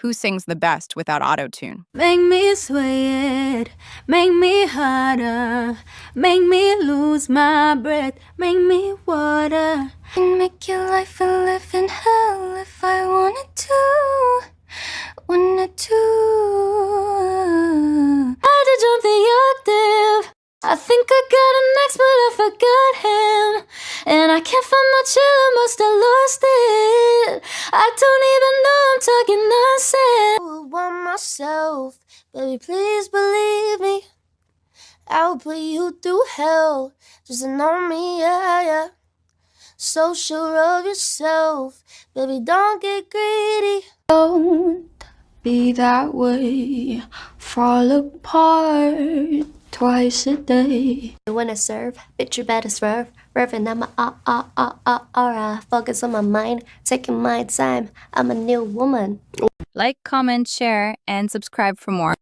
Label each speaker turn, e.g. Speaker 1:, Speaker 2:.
Speaker 1: who sings the best without Autotune.
Speaker 2: Make me sway it, make me harder, make me lose my breath, make me water.
Speaker 3: And make your life a living hell if I wanted to, wanted to. I had to jump the octave. I think I got an ex, but I forgot him. And I can't find my chill, I must have lost it. I don't even know I'm talking nonsense. I want myself, baby, please believe me. I'll put you through hell, just to know me, yeah, yeah. So sure of yourself, baby, don't get greedy.
Speaker 4: Don't be that way, fall apart twice a day.
Speaker 3: You wanna serve? Bitch, you better swerve. Reverend, I'm a focus on my mind, taking my time. I'm a new woman.
Speaker 1: Like, comment, share, and subscribe for more.